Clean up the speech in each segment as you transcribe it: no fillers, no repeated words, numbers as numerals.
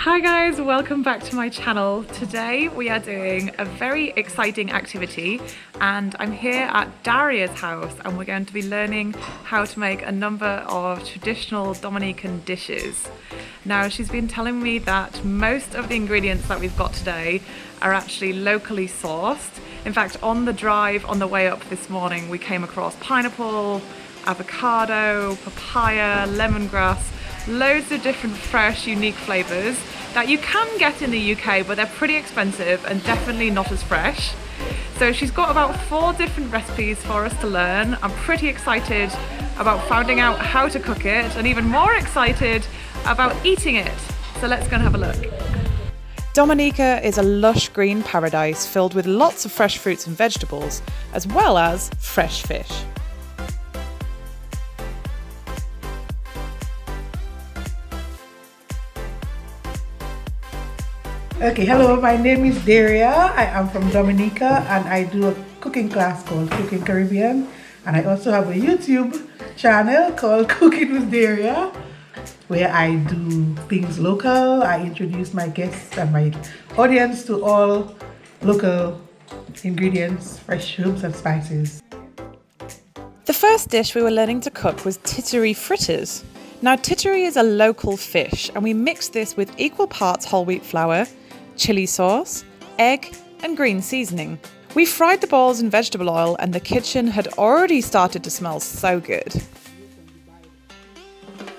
Hi guys, welcome back to my channel. Today we are doing a very exciting activity and I'm here at Daria's house and we're going to be learning how to make a number of traditional Dominican dishes. Now she's been telling me that most of the ingredients that we've got today are actually locally sourced. In fact, on the drive on the way up this morning we came across pineapple, avocado, papaya, lemongrass, loads of different fresh unique flavours that you can get in the UK, but they're pretty expensive and definitely not as fresh. So she's got about 4 different recipes for us to learn. I'm pretty excited about finding out how to cook it and even more excited about eating it. So let's go and have a look. Dominica is a lush green paradise filled with lots of fresh fruits and vegetables, as well as fresh fish. Okay, hello, my name is Daria. I am from Dominica and I do a cooking class called Cooking Caribbean, and I also have a YouTube channel called Cooking with Daria where I do things local. I introduce my guests and my audience to all local ingredients, fresh herbs and spices. The first dish we were learning to cook was Tittering Fritters. Now tittery is a local fish and we mixed this with equal parts whole wheat flour, chili sauce, egg and green seasoning. We fried the balls in vegetable oil and the kitchen had already started to smell so good.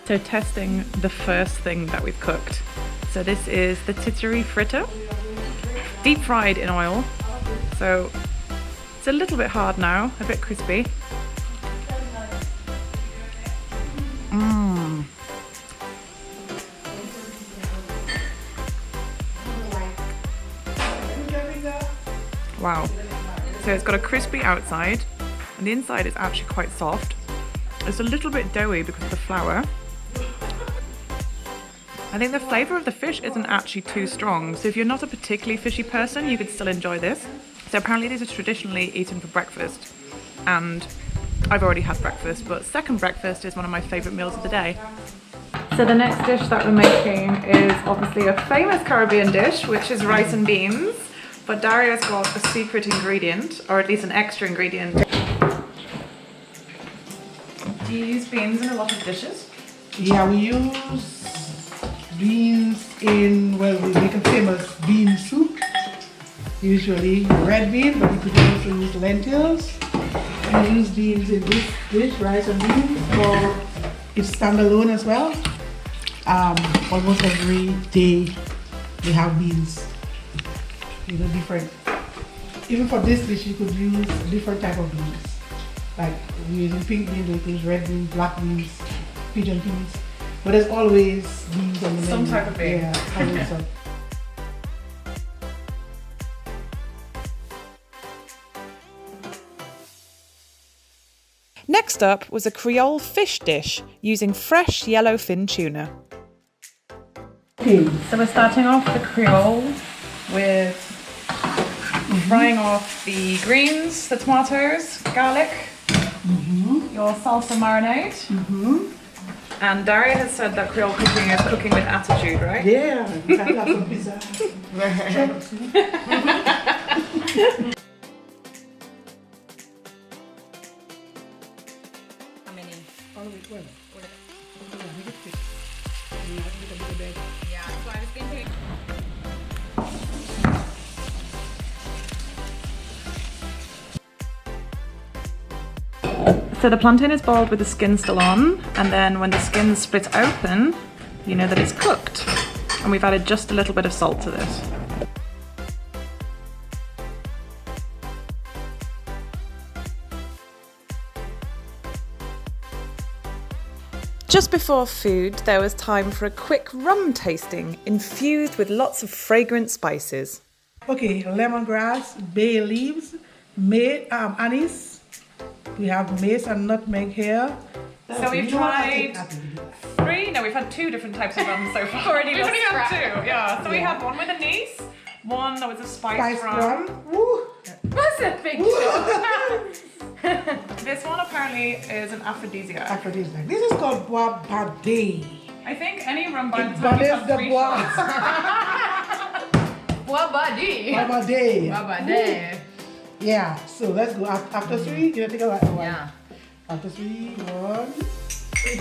So testing the first thing that we've cooked. So this is the Tittering Fritter, deep fried in oil. So it's a little bit hard now, a bit crispy. Wow, so it's got a crispy outside and the inside is actually quite soft. It's a little bit doughy because of the flour. I think the flavour of the fish isn't actually too strong, so if you're not a particularly fishy person you could still enjoy this. So apparently these are traditionally eaten for breakfast and I've already had breakfast, but second breakfast is one of my favourite meals of the day. So the next dish that we're making is obviously a famous Caribbean dish, which is rice and beans. But Daria's got a secret ingredient, or at least an extra ingredient. Do you use beans in a lot of dishes? Yeah, we use beans in, well, we make a famous bean soup. Usually red beans, but we could also use lentils. We use beans in this dish, rice and beans, or it's standalone as well. Almost every day we have beans. You know, different. Even for this dish, you could use different type of beans. Like we're using pink beans, we could use red beans, black beans, pigeon peas. But there's always beans on the menu. Some type of bean. Yeah, always so. Next up was a Creole fish dish using fresh yellowfin tuna. Okay. So we're starting off the Creole with frying off the greens, the tomatoes, garlic, your salsa marinade. And Daria has said that Creole cooking is cooking with attitude, right? Yeah, I love some pizza. How many? Yeah, so I was thinking. So the plantain is boiled with the skin still on, and then when the skin splits open, you know that it's cooked. And we've added just a little bit of salt to this. Just before food, there was time for a quick rum tasting, infused with lots of fragrant spices. Okay, lemongrass, bay leaves, anise. We have mace and nutmeg here. So we've tried 3, no, we've had 2 different types of rum so far. We've only had 2, yeah. So we had one with anise, one that was a spice rum. Woo. That's a big This one apparently is an aphrodisiac. This is called bois bardé. I think any rum by the It time you borders have the 3 bois. shots. Wabadi. Babade. Wabadi. Yeah, so let's go. After 3, you take a one. Yeah. After 3, 1. Here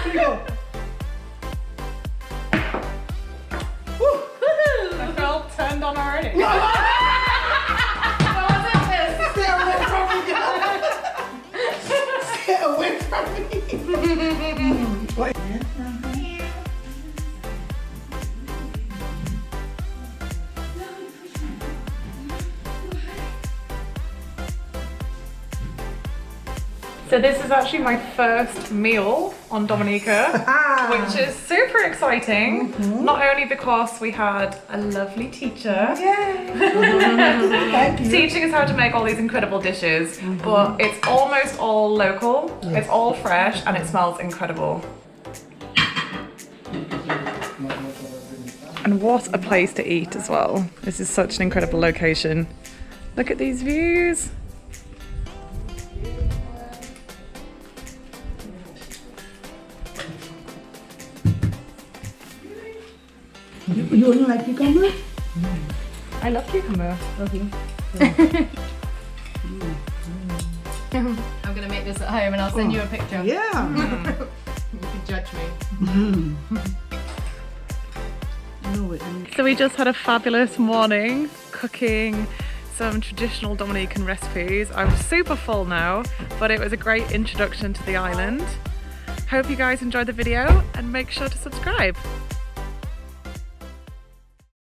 we go. Woo. I felt turned on already. Stay away from me, girl. Stay away from me. Wait. So this is actually my first meal on Dominica, which is super exciting. Not only because we had a lovely teacher Thank you. teaching us how to make all these incredible dishes, but it's almost all local, it's all fresh, and it smells incredible. And what a place to eat as well. This is such an incredible location. Look at these views. You only like cucumber? I love cucumber. Okay. I'm gonna make this at home and I'll send you a picture. Yeah. You can judge me. No, wait. So we just had a fabulous morning cooking some traditional Dominican recipes. I'm super full now, but it was a great introduction to the island. Hope you guys enjoyed the video and make sure to subscribe.